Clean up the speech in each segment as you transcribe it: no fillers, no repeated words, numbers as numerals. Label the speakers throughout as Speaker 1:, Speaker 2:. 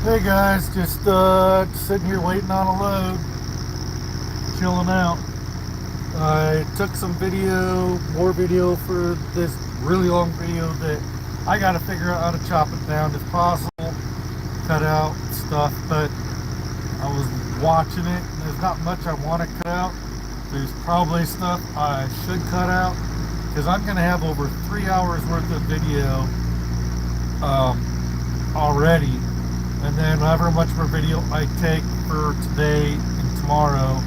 Speaker 1: Hey guys, just sitting here waiting on a load, chilling out. I took some video, more video for this really long video that I got to figure out how to chop it down if possible, cut out stuff, but I was watching it and there's not much I want to cut out. There's probably stuff I should cut out because I'm going to have over 3 hours worth of video already. And then however much more video I take for today and tomorrow.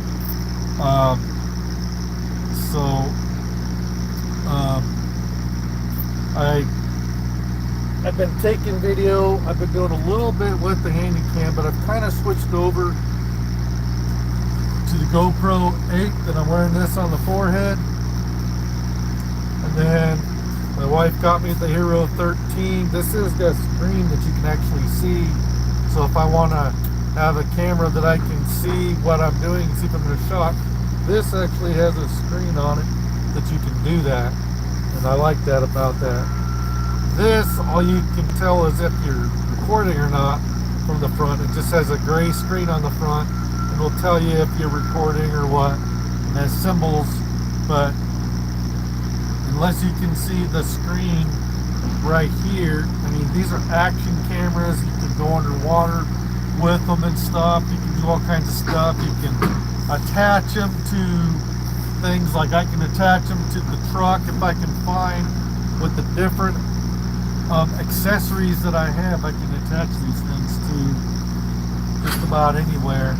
Speaker 1: I've been taking video. I've been doing a little bit with the Handycam, but I've kind of switched over to the GoPro 8 and I'm wearing this on the forehead. And then my wife got me the Hero 13. This is the screen that you can actually see. So if I want to have a camera that I can see what I'm doing, see if I'm in a shot, this actually has a screen on it that you can do that. And I like that about that. This, all you can tell is if you're recording or not from the front. It just has a gray screen on the front and will tell you if you're recording or what. And has symbols, but unless you can see the screen right here, I mean, these are action cameras. You can go underwater with them and stuff. You can do all kinds of stuff. You can attach them to things, like I can attach them to the truck if I can find with the different accessories that I have. I can attach these things to just about anywhere.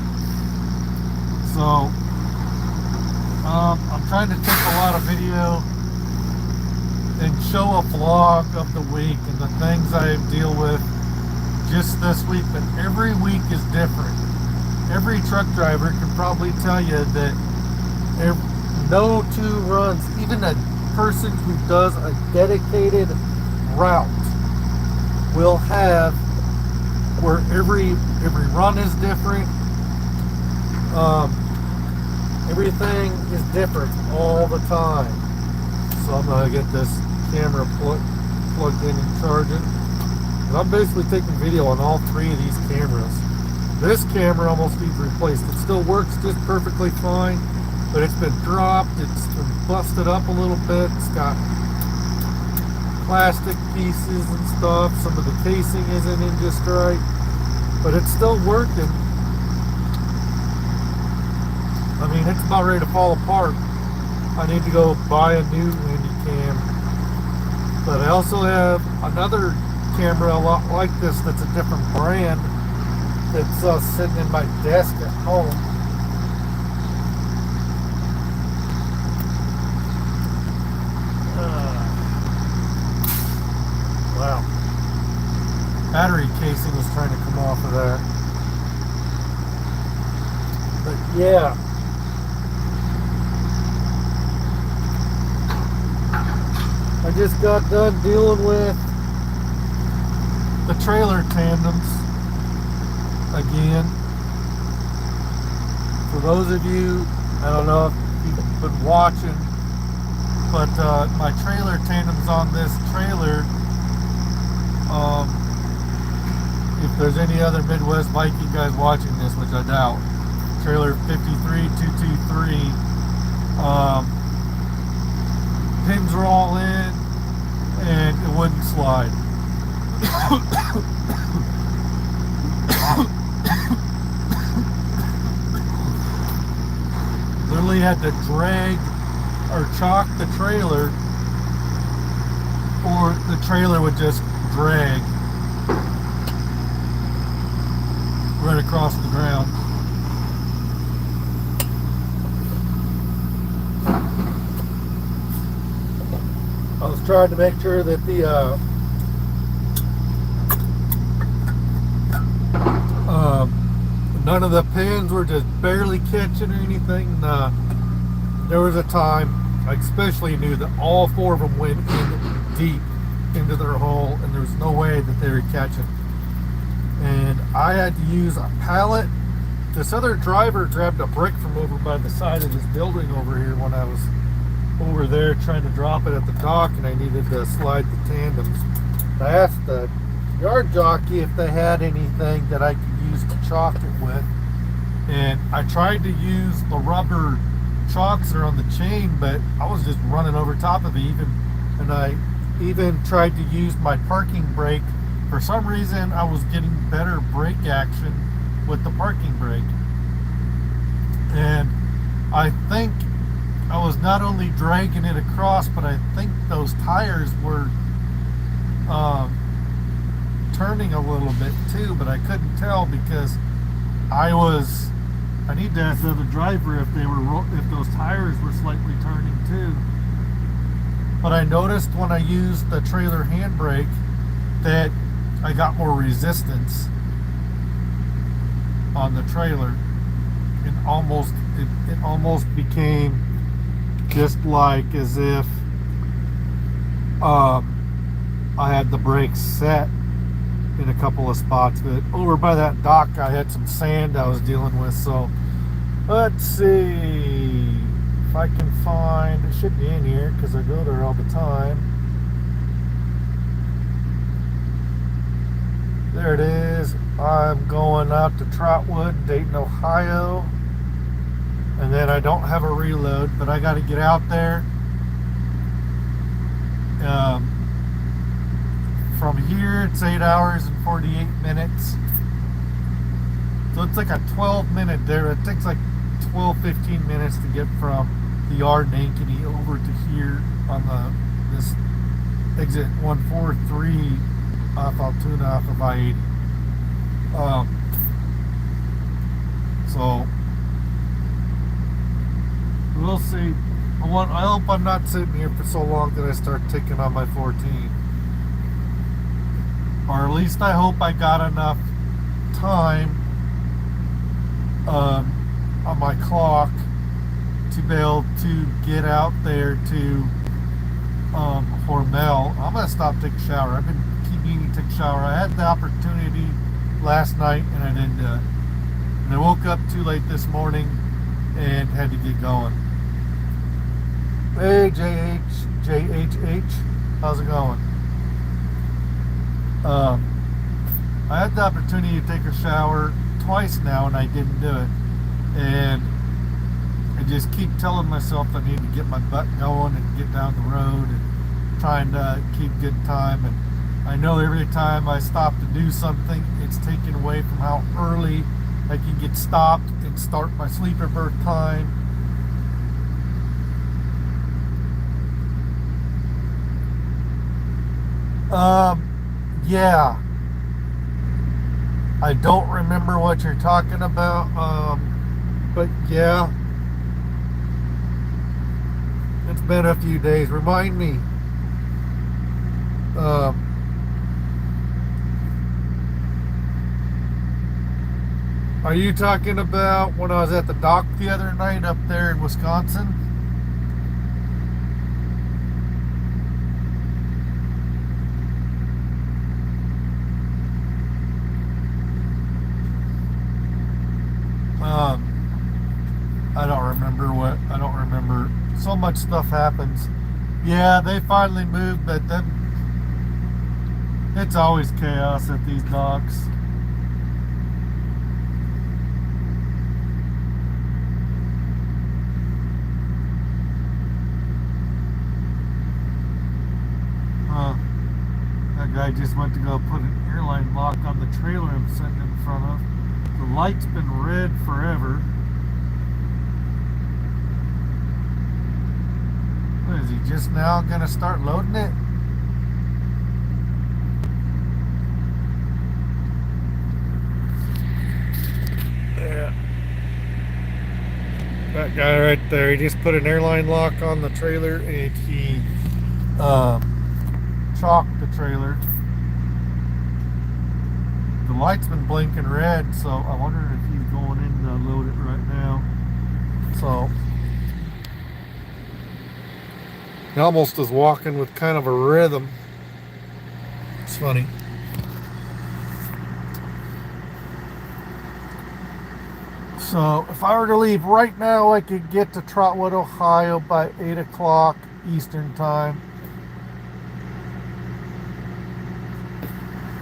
Speaker 1: So I'm trying to take a lot of video and show a vlog of the week and the things I deal with just this week, but every week is different. Every truck driver can probably tell you that no two runs, even a person who does a dedicated route will have where every run is different. Everything is different all the time. So I'm gonna get this camera plugged in and charging. And I'm basically taking video on all three of these cameras. This camera almost needs replaced. It still works just perfectly fine, but it's been dropped, it's been busted up a little bit, it's got plastic pieces and stuff, some of the casing isn't in just right, but it's still working. I mean, it's about ready to fall apart. I need to go buy a new Handycam. But I also have another camera a lot like this that's a different brand that's sitting in my desk at home. Wow. Battery casing was trying to come off of that. But yeah. I just got done dealing with the trailer tandems again. For those of you, I don't know if you've been watching, but my trailer tandems on this trailer, if there's any other Midwest Viking guys watching this, which I doubt, trailer 53223, pins were all in and it wouldn't slide. Literally had to drag or chalk the trailer, or the trailer would just drag right across the ground. I was trying to make sure that the none of the pins were just barely catching or anything. There was a time I especially knew that all four of them went in deep into their hole and there was no way that they were catching. And I had to use a pallet. This other driver grabbed a brick from over by the side of this building over here when I was over there trying to drop it at the dock and I needed to slide the tandems. I asked the yard jockey if they had anything that I could use to chalk it with. And I tried to use the rubber chalks that are on the chain, but I was just running over top of it. And I even tried to use my parking brake. For some reason, I was getting better brake action with the parking brake. And I think I was not only dragging it across, but I think those tires were turning a little bit too, but I couldn't tell because I need to ask the other driver if those tires were slightly turning too. But I noticed when I used the trailer handbrake that I got more resistance on the trailer. It almost became just like as if I had the brakes set in a couple of spots. But over by that dock, I had some sand I was dealing with. So let's see if I can find. It should be in here because I go there all the time. There it is. I'm going out to Trotwood, Dayton, Ohio. And then I don't have a reload, but I got to get out there. From here, it's 8 hours and 48 minutes. So it's like a 12-minute there. It takes like 12-15 minutes to get from the yard in Ankeny over to here on this exit 143 off Altoona off of I-80. So we'll see. I hope I'm not sitting here for so long that I start ticking on my 14. Or at least I hope I got enough time on my clock to be able to get out there to Hormel. I'm going to stop taking a shower. I've been keep meaning to take a shower. I had the opportunity last night and I didn't do it. And I woke up too late this morning and had to get going. Hey, JHH, how's it going? I had the opportunity to take a shower twice now and I didn't do it. And I just keep telling myself I need to get my butt going and get down the road and trying to keep good time. And I know every time I stop to do something, it's taken away from how early I can get stopped and start my sleeper berth time. Yeah. I don't remember what you're talking about, but yeah. It's been a few days. Remind me. Are you talking about when I was at the dock the other night up there in Wisconsin? I don't remember. So much stuff happens. Yeah, they finally moved, but then it's always chaos at these docks. That guy just went to go put an airline lock on the trailer I'm sitting in front of. The light's been red forever. What, is he just now gonna start loading it? Yeah. That guy right there, he just put an airline lock on the trailer and he chalked the trailer. The light's been blinking red, so I wonder if he's going in to load it right now. So he almost is walking with kind of a rhythm. It's funny. So if I were to leave right now, I could get to Trotwood, Ohio by 8 o'clock Eastern time.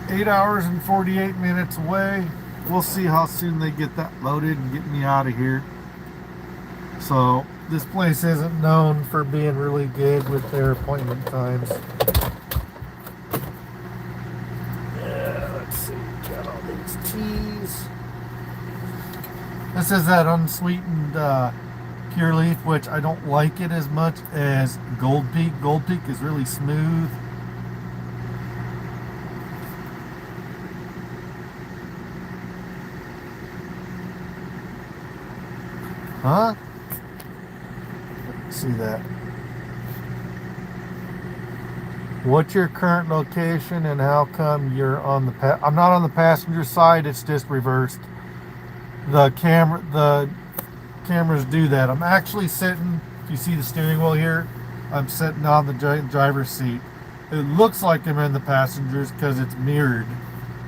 Speaker 1: 8 8 hours and 48 minutes away. We'll see how soon they get that loaded and get me out of here. So this place isn't known for being really good with their appointment times. Yeah, let's see. Got all these teas. This is that unsweetened Pure Leaf, which I don't like it as much as Gold Peak. Gold Peak is really smooth. Huh? See that. What's your current location and how come you're on the I'm not on the passenger side, it's just reversed. The cameras do that. I'm actually sitting, if you see the steering wheel here, I'm sitting on the driver's seat. It looks like I'm in the passengers because it's mirrored,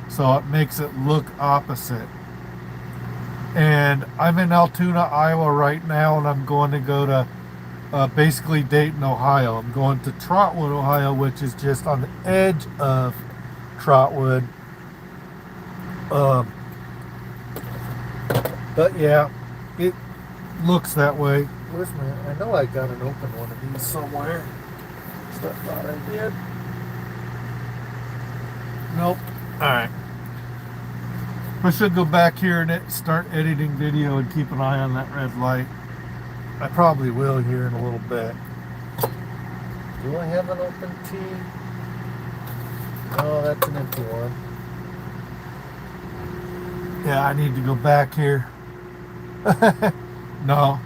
Speaker 1: so it makes it look opposite. And I'm in Altoona, Iowa right now, and I'm going to go to basically Dayton, Ohio. I'm going to Trotwood, Ohio, which is just on the edge of Trotwood. But yeah, it looks that way. Where's my? I know I got an open one of these somewhere. I thought I did. Nope. All right. I should go back here and start editing video and keep an eye on that red light. I probably will here in a little bit. Do I have an open tea? Oh, that's an empty one. Yeah, I need to go back here. No,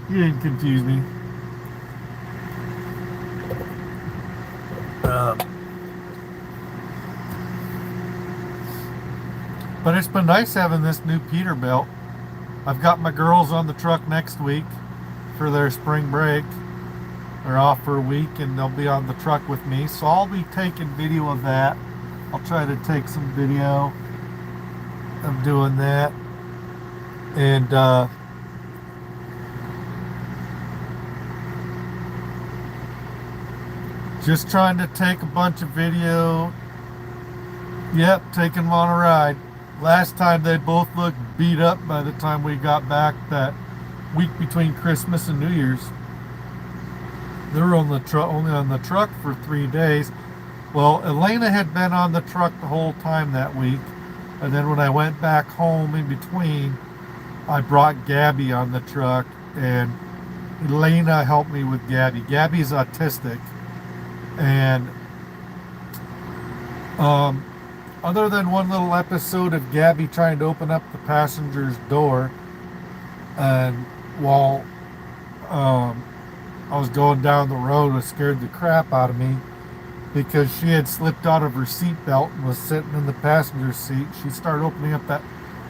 Speaker 1: you didn't confuse me. But it's been nice having this new Peterbilt. I've got my girls on the truck next week for their spring break. They're off for a week and they'll be on the truck with me. So I'll be taking video of that. I'll try to take some video of doing that. And just trying to take a bunch of video. Yep, taking them on a ride. Last time they both looked beat up by the time we got back that week between Christmas and New Year's. They were on the only on the truck for 3 days. Well, Elena had been on the truck the whole time that week. And then when I went back home in between, I brought Gabby on the truck and Elena helped me with Gabby. Gabby's autistic. And other than one little episode of Gabby trying to open up the passenger's door, and while I was going down the road, it scared the crap out of me because she had slipped out of her seatbelt and was sitting in the passenger seat. She started opening up that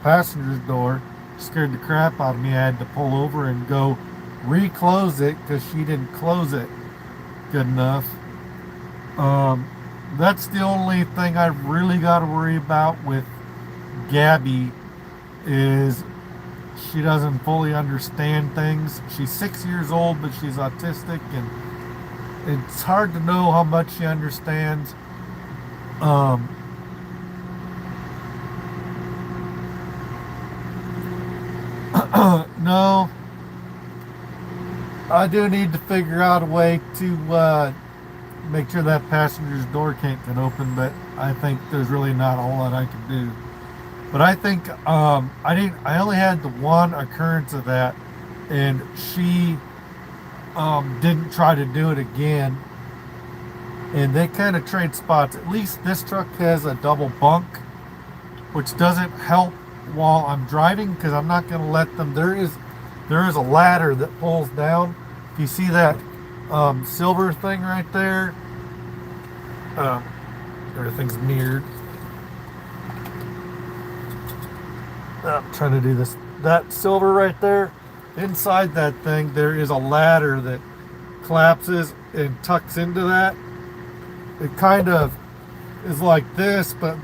Speaker 1: passenger's door, scared the crap out of me. I had to pull over and go reclose it because she didn't close it good enough. That's the only thing I've really got to worry about with Gabby is she doesn't fully understand things. She's 6 years old, but she's autistic, and it's hard to know how much she understands. No, I do need to figure out a way to make sure that passenger's door can't get open, but I think there's really not a whole lot I can do. But I think I only had the one occurrence of that, and she didn't try to do it again. And they kind of trade spots. At least this truck has a double bunk, which doesn't help while I'm driving because I'm not going to let them. There is a ladder that pulls down. If you see that silver thing right there, everything's mirrored. I'm trying to do this. That silver right there, inside that thing, there is a ladder that collapses and tucks into that. It kind of is like this, but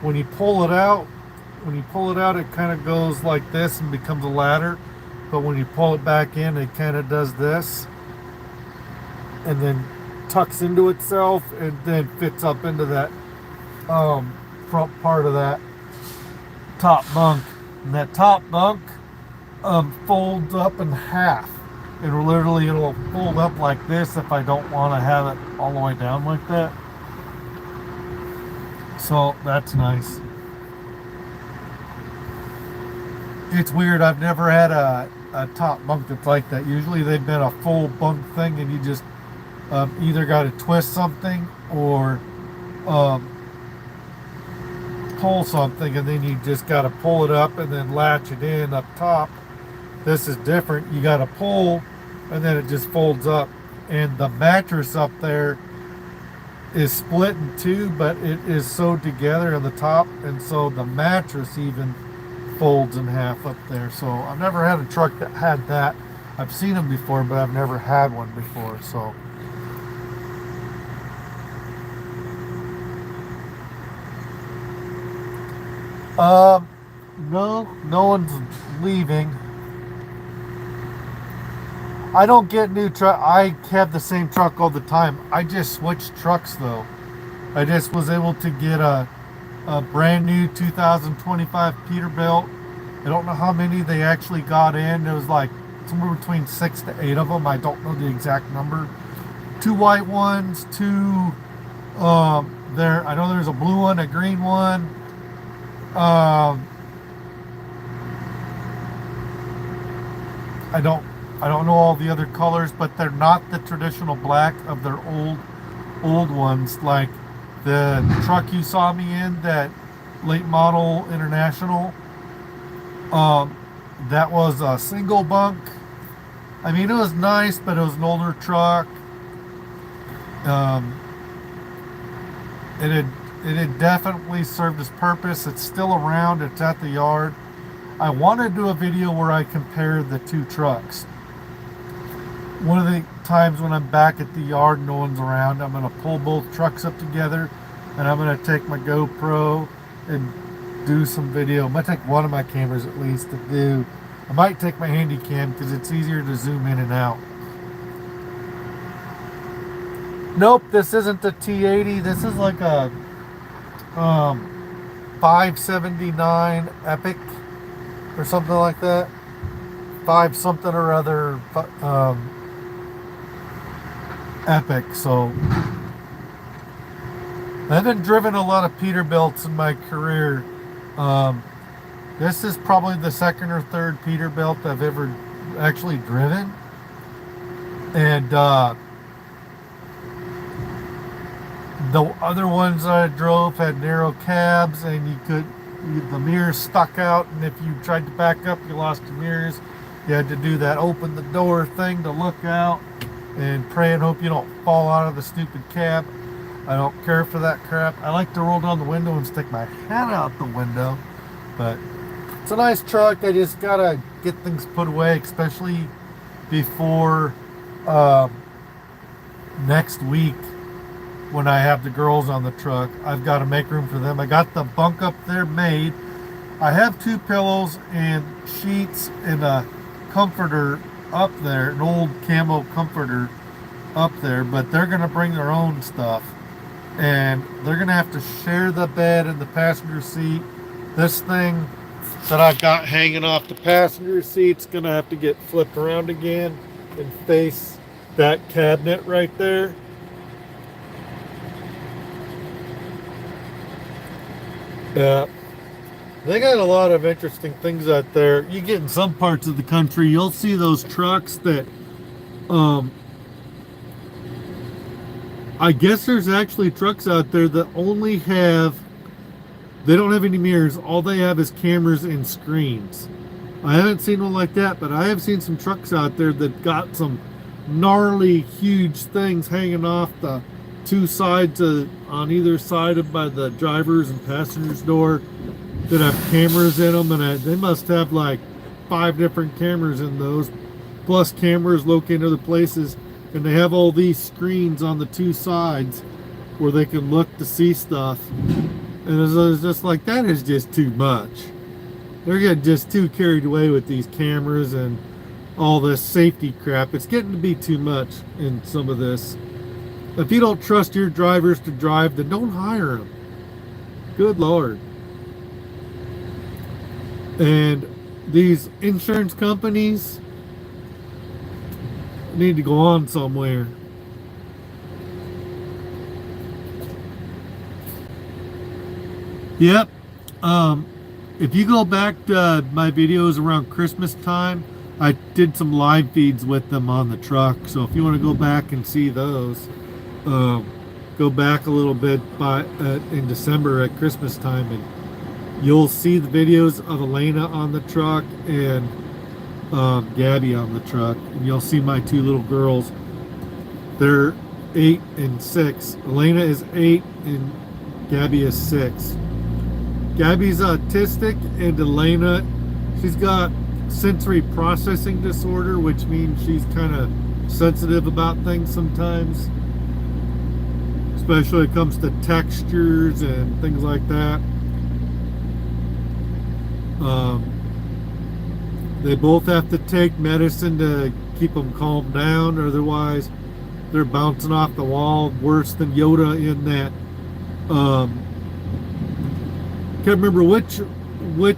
Speaker 1: when you pull it out, it kind of goes like this and becomes a ladder. But when you pull it back in, it kind of does this, and then tucks into itself, and then fits up into that front part of that top bunk. And that top bunk folds up in half. It'll fold up like this if I don't want to have it all the way down like that. So that's nice. It's weird. I've never had a top bunk that's like that. Usually they've been a full bunk thing, and you just either got to twist something or pull something, and then you just got to pull it up and then latch it in up top. This is different. You got to pull, and then it just folds up. And the mattress up there is split in two, but it is sewed together on the top, and so the mattress even folds in half up there. So I've never had a truck that had that. I've seen them before, but I've never had one before. So no one's leaving. I don't get new truck. I have the same truck all the time. I just switched trucks though. I just was able to get a brand new 2025 Peterbilt. I don't know how many they actually got in. It was like somewhere between 6 to 8 of them. I don't know the exact number. 2 white ones, 2 there. I know there's a blue one, a green one. I don't know all the other colors, but they're not the traditional black of their old ones, like the truck you saw me in, that late model International. That was a single bunk. I mean, it was nice, but it was an older truck. It had definitely served its purpose. It's still around. It's at the yard. I want to do a video where I compare the two trucks. One of the times when I'm back at the yard, no one's around, I'm going to pull both trucks up together, and I'm going to take my GoPro and do some video. I'm going to take one of my cameras at least to do. I might take my handy cam because it's easier to zoom in and out. Nope, this isn't the T80. This is like a 579 Epic or something like that. 5 something or other Epic. So I haven't driven a lot of Peterbilts in my career. This is probably the second or third Peterbilt I've ever actually driven. And the other ones I drove had narrow cabs, and the mirrors stuck out, and if you tried to back up, you lost your mirrors. You had to do that open the door thing to look out and pray and hope you don't fall out of the stupid cab. I don't care for that crap. I like to roll down the window and stick my head out the window, but it's a nice truck. I just gotta get things put away, especially before next week when I have the girls on the truck. I've got to make room for them. I got the bunk up there made. I have 2 pillows and sheets and a comforter up there, an old camo comforter up there, but they're going to bring their own stuff, and they're going to have to share the bed in the passenger seat. This thing that I've got hanging off the passenger seat's going to have to get flipped around again and face that cabinet right there. Yeah, they got a lot of interesting things out there. You get in some parts of the country, you'll see those trucks that, I guess there's actually trucks out there that they don't have any mirrors. All they have is cameras and screens. I haven't seen one like that, but I have seen some trucks out there that got some gnarly, huge things hanging off the 2 sides on either side by the driver's and passenger's door that have cameras in them, and they must have like 5 different cameras in those, plus cameras located other places, and they have all these screens on the 2 sides where they can look to see stuff. And it's just like, that is just too much. They're getting just too carried away with these cameras and all this safety crap. It's getting to be too much in some of this. If you don't trust your drivers to drive, then don't hire them. Good Lord. And these insurance companies need to go on somewhere. Yep. If you go back to my videos around Christmas time, I did some live feeds with them on the truck. So if you want to go back and see those, go back a little bit in December at Christmas time, and you'll see the videos of Elena on the truck and Gabby on the truck, and you'll see my two little girls. They're 8 and 6. Elena is 8 and Gabby is 6. Gabby's autistic, and Elena, she's got sensory processing disorder, which means she's kind of sensitive about things sometimes, especially when it comes to textures and things like that. They both have to take medicine to keep them calmed down, otherwise they're bouncing off the wall worse than Yoda in that. Can't remember which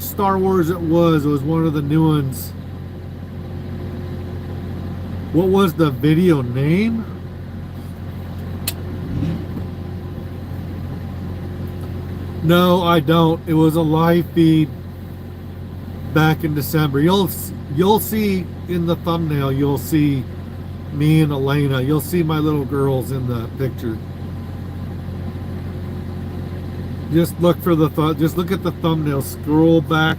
Speaker 1: Star Wars it was. It was one of the new ones. What was the video name? No, I don't. It was a live feed back in December. You'll see in the thumbnail, you'll see me and Elena. You'll see my little girls in the picture. Just look for just look at the thumbnail, scroll back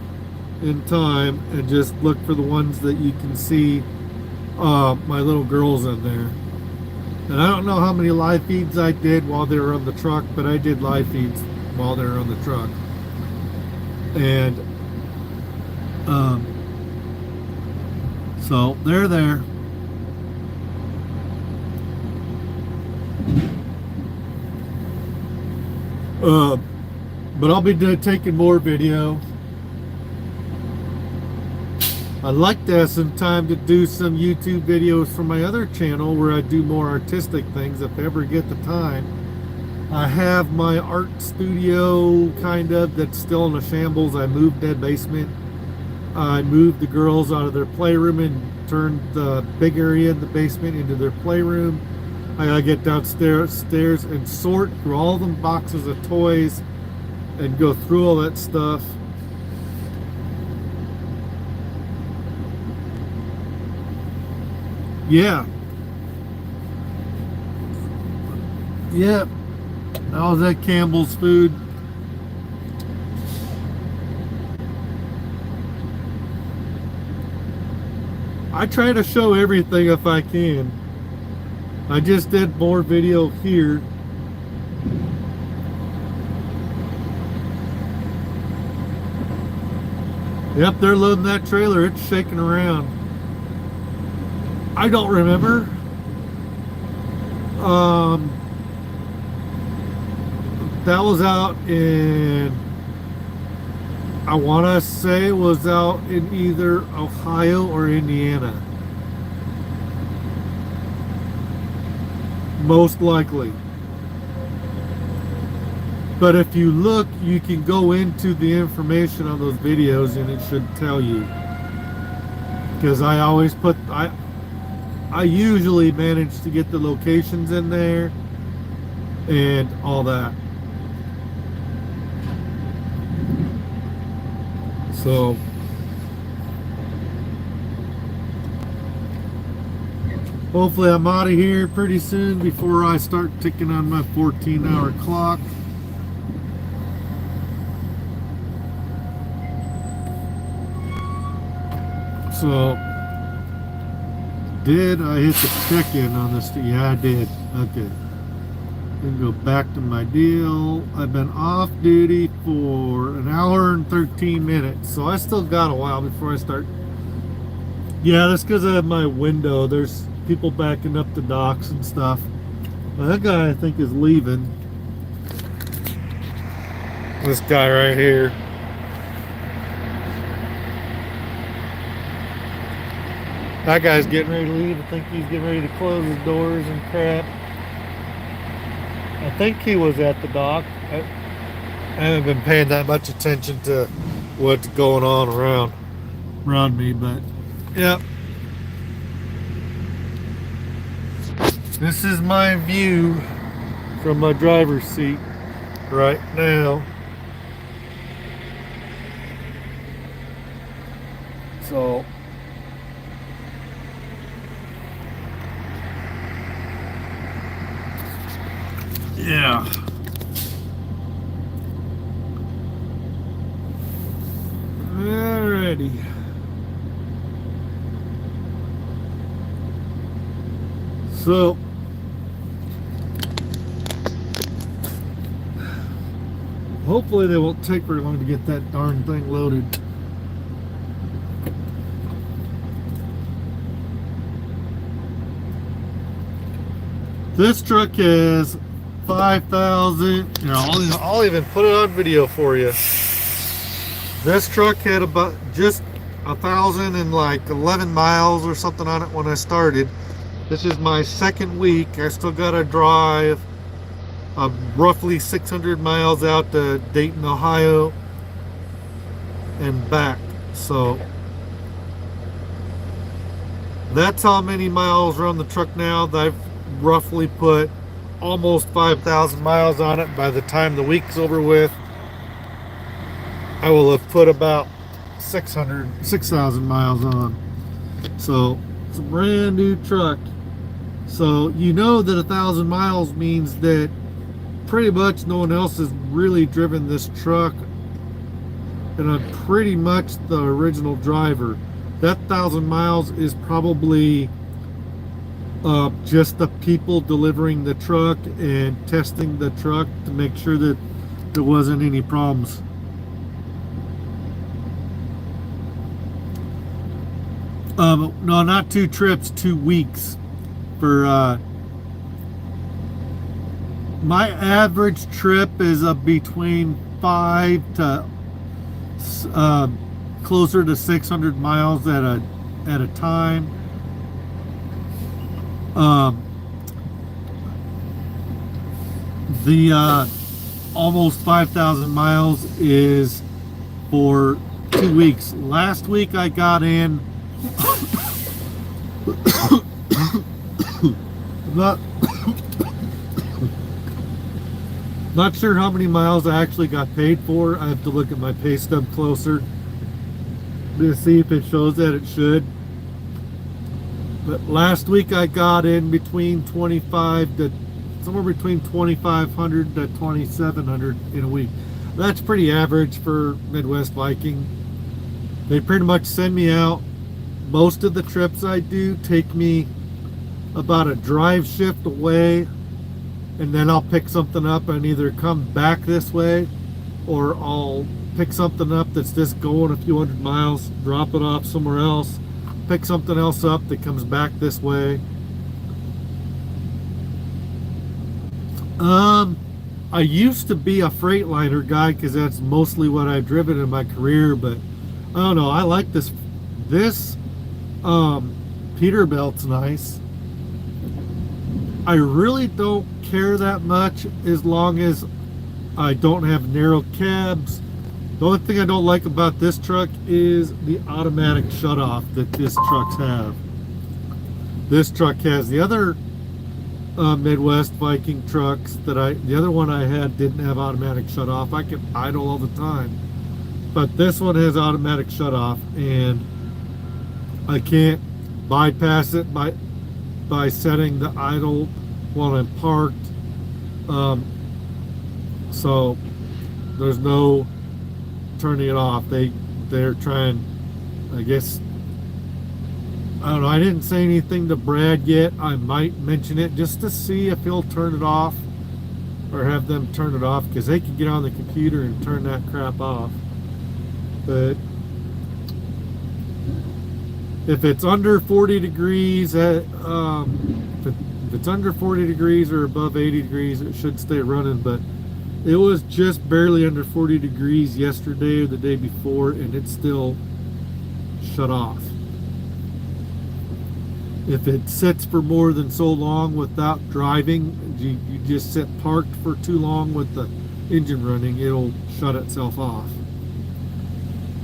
Speaker 1: in time, and just look for the ones that you can see my little girls in there. And I don't know how many live feeds I did while they were on the truck, but I did live feeds while they were on the truck. And so they're there. But I'll be taking more video. I'd like to have some time to do some YouTube videos for my other channel where I do more artistic things if I ever get the time. I have my art studio kind of that's still in a shambles. I moved that basement. I moved the girls out of their playroom and turned the big area in the basement into their playroom. I gotta get downstairs and sort through all them boxes of toys and go through all that stuff. Yeah. Yep. I was at Campbell's Food. I try to show everything if I can. I just did more video here. Yep, they're loading that trailer. It's shaking around. I don't remember. That was out in, I want to say it was out in either Ohio or Indiana. Most likely. But if you look, you can go into the information on those videos and it should tell you. Because I always put, I usually manage to get the locations in there and all that. So hopefully I'm out of here pretty soon before I start ticking on my 14-hour clock. So did I hit the check-in on this? Yeah, I did. Okay. Then go back to my deal. I've been off duty for an hour and 13 minutes, so I still got a while before I start. Yeah, that's because I have my window. There's people backing up the docks and stuff. Well, that guy I think is leaving. This guy right here. That guy's getting ready to leave. I think he's getting ready to close his doors and crap. I think he was at the dock. I haven't been paying that much attention to what's going on around me, but yeah. This is my view from my driver's seat right now. So yeah. Alrighty. So hopefully they won't take very long to get that darn thing loaded. This truck has 5,000. You know, I'll even put it on video for you. This truck had about just 1,011 miles or something on it when I started. This is my second week. I still got to drive roughly 600 miles out to Dayton, Ohio and back. So that's how many miles are on the truck now. I've roughly put almost 5,000 miles on it. By the time the week's over with, I will have put about 6,000 miles on. So it's a brand new truck. So you know that 1,000 miles means that pretty much no one else has really driven this truck, and I'm pretty much the original driver. That 1,000 miles is probably just the people delivering the truck and testing the truck to make sure that there wasn't any problems. No, not 2 trips, 2 weeks. For my average trip is between 5 to closer to 600 miles at a time. The almost 5,000 miles is for 2 weeks. Last week I got in not sure how many miles I actually got paid for. I have to look at my pay stub closer to see if it shows that it should. But last week I got in between 25 to somewhere between 2,500 to 2,700 in a week. That's pretty average for Midwest Viking. They pretty much send me out. Most of the trips I do take me about a drive shift away, and then I'll pick something up and either come back this way, or I'll pick something up that's just going a few hundred miles, drop it off somewhere else, pick something else up that comes back this way. I used to be a Freightliner guy because that's mostly what I've driven in my career, but I don't know, I like this Peterbilt's nice. I really don't care that much as long as I don't have narrow cabs. The only thing I don't like about this truck is the automatic shutoff that this trucks have. This truck has. The other Midwest Viking trucks the other one I had didn't have automatic shutoff. I could idle all the time, but this one has automatic shutoff, and I can't bypass it by setting the idle while I'm parked. So there's no turning it off. They're trying, I guess, I don't know, I didn't say anything to Brad yet. I might mention it just to see if he'll turn it off, or have them turn it off, because they can get on the computer and turn that crap off. But if it's under 40 degrees, if it's under 40 degrees or above 80 degrees, it should stay running. But it was just barely under 40 degrees yesterday or the day before, and it's still shut off. If it sits for more than so long without driving, you just sit parked for too long with the engine running, it'll shut itself off,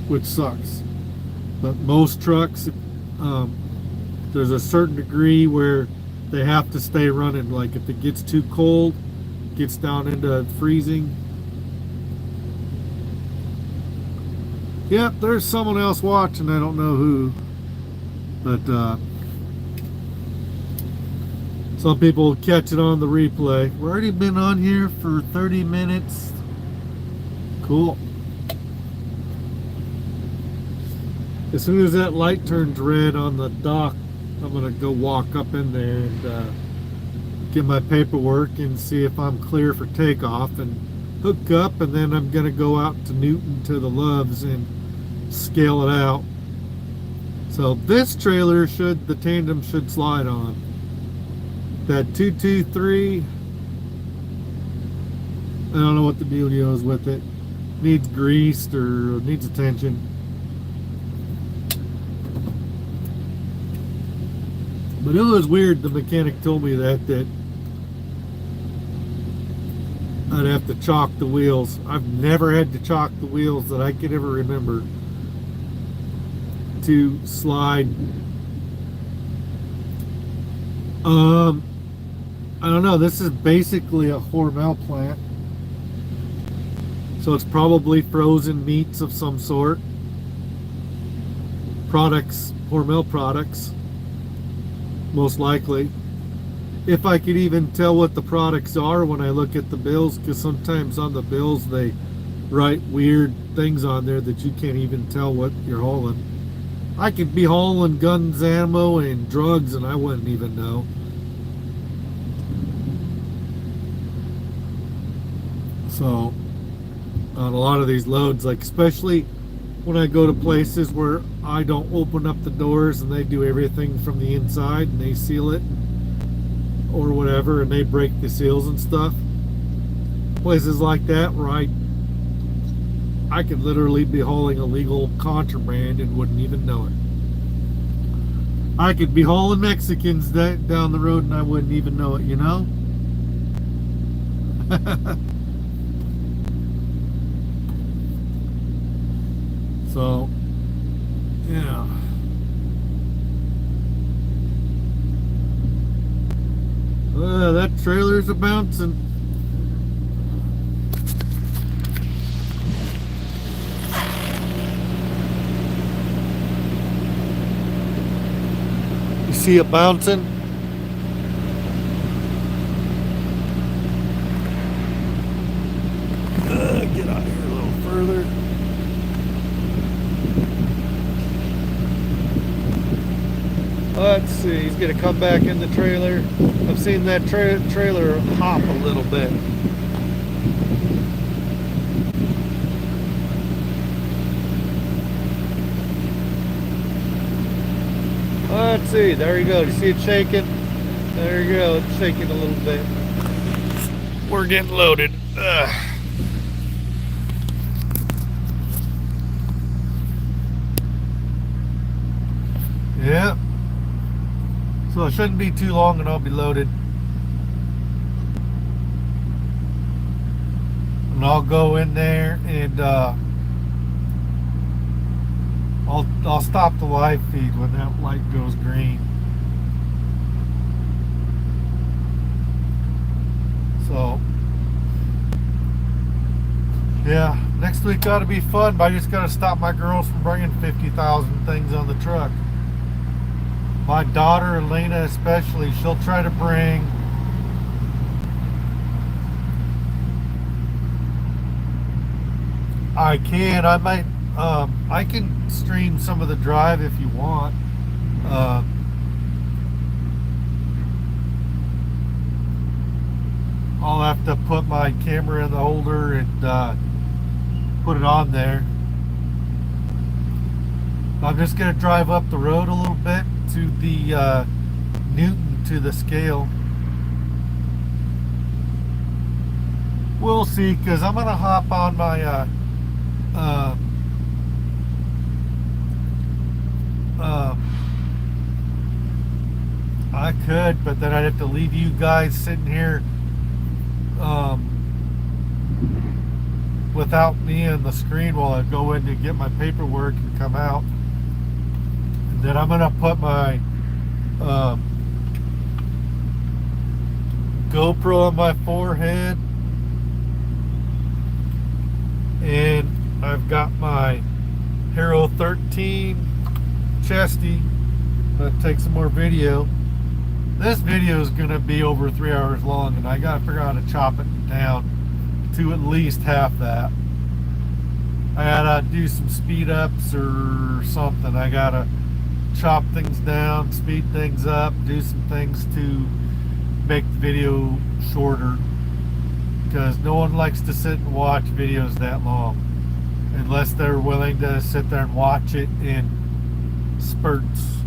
Speaker 1: which sucks. But most trucks, there's a certain degree where they have to stay running. Like if it gets too cold, gets down into freezing. Yep, there's someone else watching. I don't know who, but some people catch it on the replay. We've already been on here for 30 minutes. Cool. As soon as that light turns red on the dock, I'm gonna go walk up in there and get my paperwork and see if I'm clear for takeoff and hook up, and then I'm gonna go out to Newton to the Loves and scale it out. So this trailer the tandem should slide on. That 223, I don't know what the dealio is with it. Needs greased or needs attention. But it was weird, the mechanic told me that I'd have to chalk the wheels. I've never had to chalk the wheels that I could ever remember to slide. I don't know, this is basically a Hormel plant. So it's probably frozen meats of some sort. Products, Hormel products. Most likely, if I could even tell what the products are when I look at the bills, because sometimes on the bills they write weird things on there that you can't even tell what you're hauling. I could be hauling guns, ammo, and drugs and I wouldn't even know. So on a lot of these loads, like especially when I go to places where I don't open up the doors and they do everything from the inside and they seal it or whatever and they break the seals and stuff. Places like that where I could literally be hauling illegal contraband and wouldn't even know it. I could be hauling Mexicans down the road and I wouldn't even know it, you know? So, yeah. That trailer's a bouncing. You see it bouncing? Get out here a little further. Let's see, he's going to come back in the trailer. I've seen that trailer hop a little bit. Let's see, there you go. Do you see it shaking? There you go, it's shaking a little bit. We're getting loaded. Yeah. So it shouldn't be too long and I'll be loaded. And I'll go in there and I'll stop the live feed when that light goes green. So yeah, next week ought to be fun, but I just gotta stop my girls from bringing 50,000 things on the truck. My daughter, Elena especially, she'll try to bring I can stream some of the drive if you want. I'll have to put my camera in the holder and put it on there. I'm just going to drive up the road a little bit to the Newton to the scale. We'll see, because I'm going to hop on my I could, but then I'd have to leave you guys sitting here without me on the screen while I go in to get my paperwork and come out. And then I'm gonna put my GoPro on my forehead, and I've got my Hero 13 chesty. I'm gonna take some more video. This video is gonna be over 3 hours long, and I gotta figure out how to chop it down to at least half that. I gotta do some speed ups or something. I gotta chop things down, speed things up, do some things to make the video shorter, because no one likes to sit and watch videos that long unless they're willing to sit there and watch it in spurts.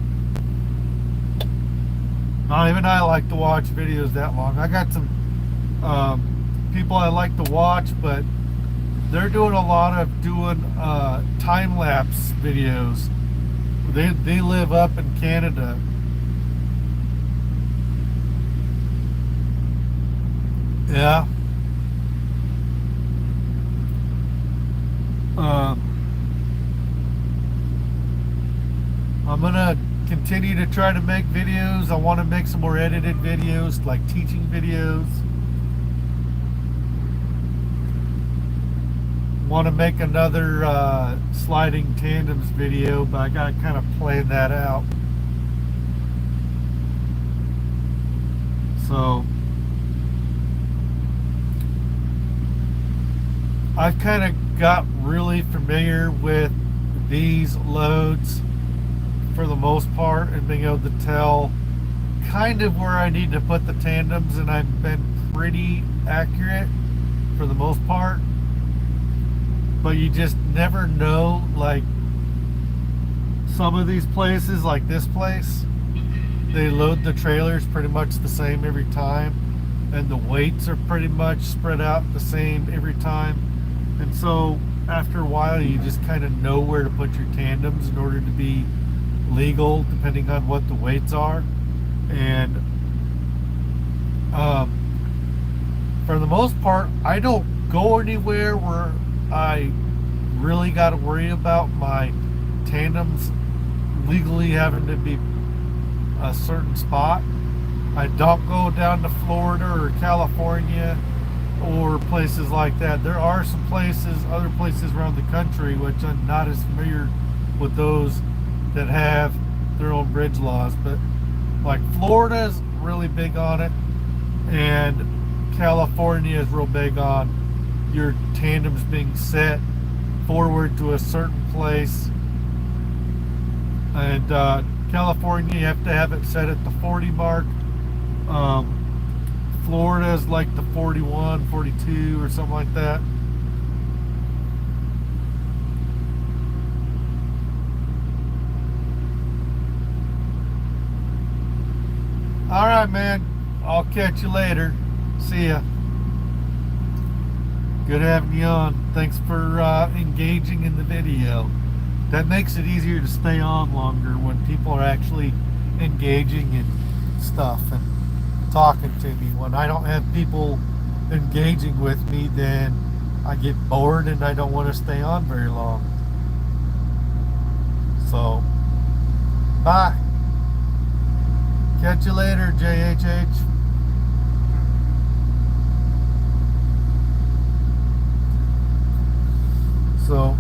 Speaker 1: Not even I like to watch videos that long. I got some people I like to watch, but they're doing a lot of time-lapse videos. They live up in Canada. Yeah. I'm gonna continue to try to make videos. I want to make some more edited videos, like teaching videos. Want to make another sliding tandems video, but I gotta kind of plan that out. So I've kind of got really familiar with these loads for the most part, and being able to tell kind of where I need to put the tandems, and I've been pretty accurate for the most part. But you just never know, like some of these places, like this place, they load the trailers pretty much the same every time, and the weights are pretty much spread out the same every time. And so after a while, you just kind of know where to put your tandems in order to be legal, depending on what the weights are. And for the most part, I don't go anywhere where I really got to worry about my tandems legally having to be a certain spot. I don't go down to Florida or California or places like that. There are some places, other places around the country, which I'm not as familiar with those that have their own bridge laws, but like Florida is really big on it, and California is real big on your tandems being set forward to a certain place. And California, you have to have it set at the 40 mark. Florida is like the 41, 42 or something like that. All right, man. I'll catch you later. See ya. Good having you on. Thanks for engaging in the video. That makes it easier to stay on longer when people are actually engaging in stuff and talking to me. When I don't have people engaging with me, then I get bored and I don't want to stay on very long. So, bye. Catch you later, JHH. So,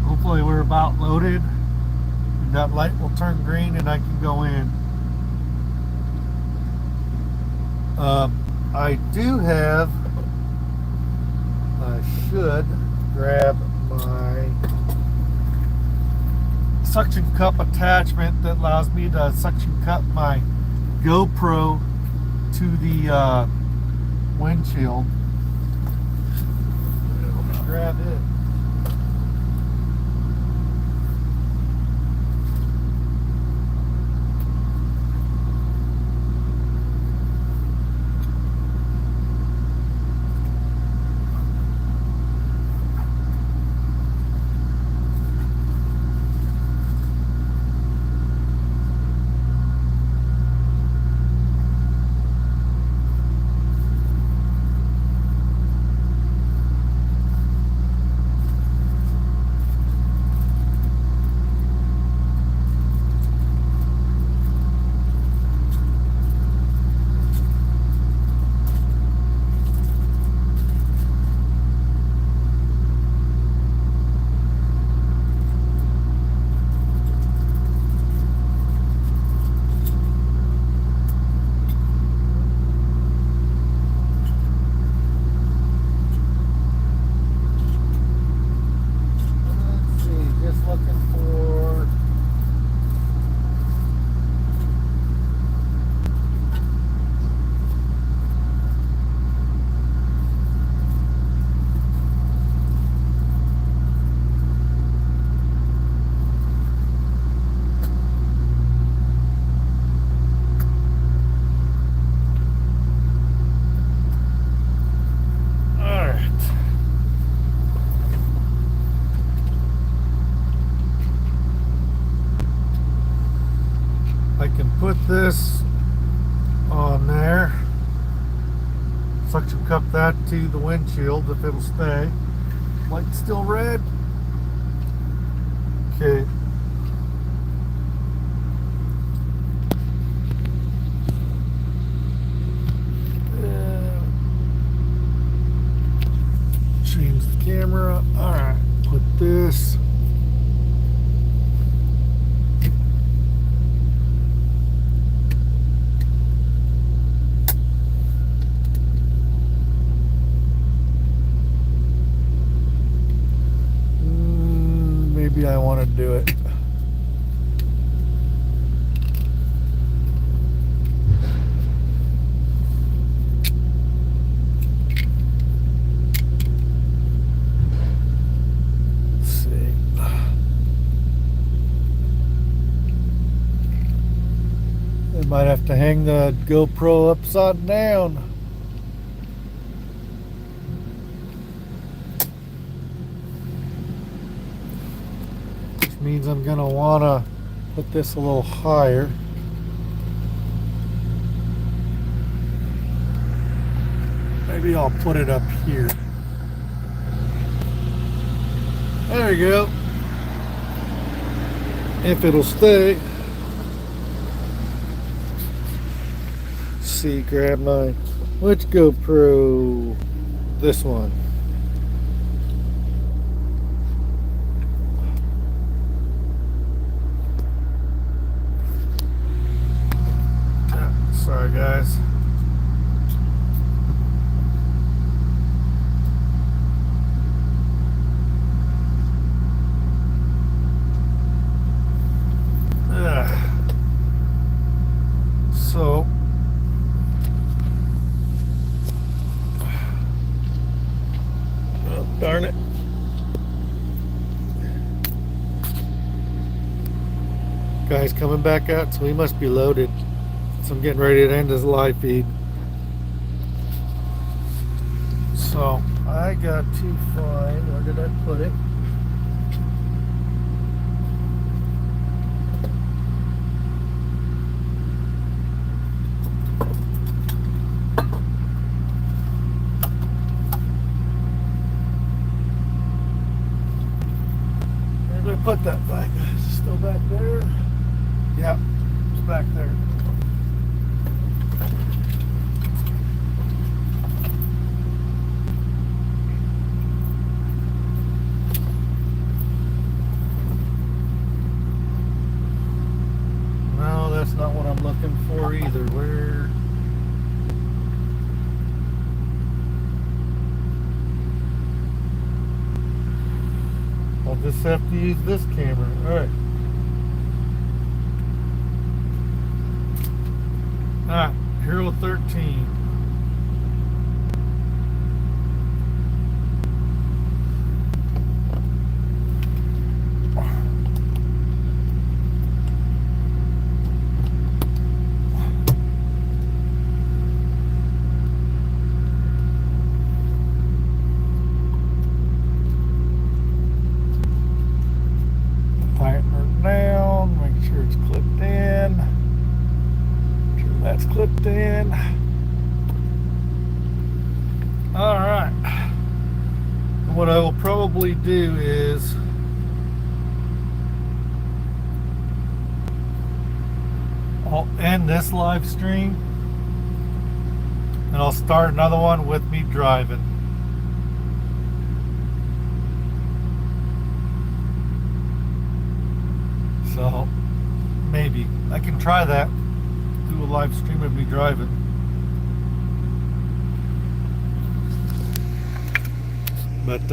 Speaker 1: hopefully we're about loaded. And that light will turn green and I can go in. I do have, I should grab my suction cup attachment that allows me to suction cup my GoPro to the windshield. Let me grab it. can put this on there. Suction cup that to the windshield if it'll stay. Light's still red. Okay. Change the camera. Alright, put this. Maybe I want to do it. Might have to hang the GoPro upside down. Which means I'm gonna wanna put this a little higher. Maybe I'll put it up here. There we go. If it'll stay. See, grab my which GoPro? This one. Sorry guys. So darn it. Guy's coming back out, so he must be loaded. So I'm getting ready to end his live feed. So I got to find, where did I put it? Put that back. Is it still back there? Yeah, it's back there. No, that's not what I'm looking for either. Where? I'll just have to use this camera. Alright. Alright, Hero 13. Clipped in. All right. What I will probably do is I'll end this live stream and I'll start another one with me driving. So maybe I can try that. Do a live stream of me driving. But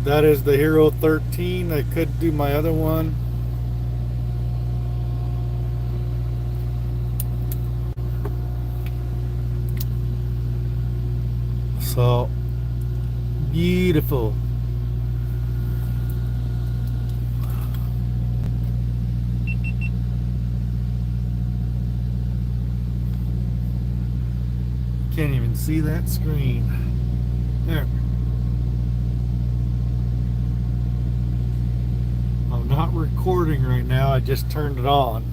Speaker 1: that is the Hero 13. I could do my other one. So beautiful. Can't even see that screen. There. I'm not recording right now. I just turned it on.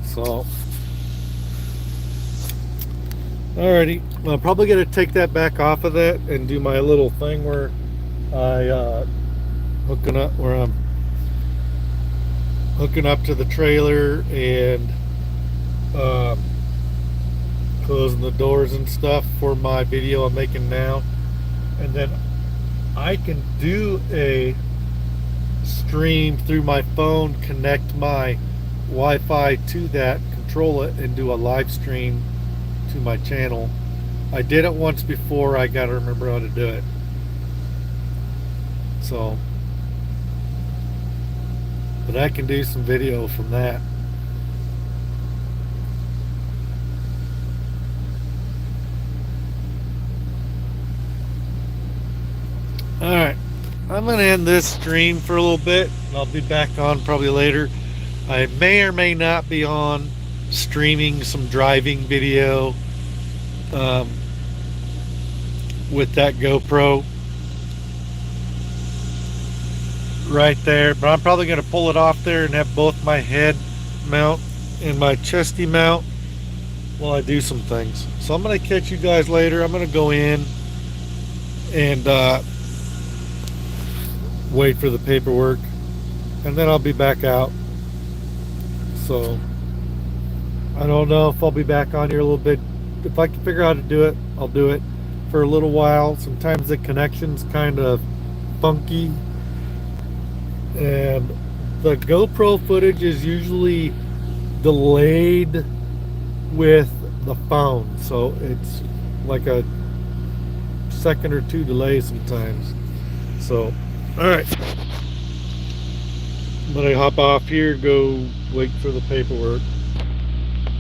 Speaker 1: So, alrighty. I'm probably going to take that back off of that and do my little thing where I'm hooking up to the trailer and closing the doors and stuff for my video I'm making now. And then I can do a stream through my phone, connect my Wi-Fi to that, control it, and do a live stream to my channel. I did it once before. I gotta remember how to do it. So, but I can do some video from that. Alright, I'm going to end this stream for a little bit, and I'll be back on probably later. I may or may not be on streaming some driving video with that GoPro right there, but I'm probably going to pull it off there and have both my head mount and my chesty mount while I do some things. So I'm going to catch you guys later. I'm going to go in and wait for the paperwork, and then I'll be back out. So I don't know if I'll be back on here a little bit. If I can figure out how to do it, I'll do it for a little while. Sometimes the connection's kind of funky, and the GoPro footage is usually delayed with the phone, so it's like a second or two delay sometimes. So alright, I'm gonna hop off here, go wait for the paperwork.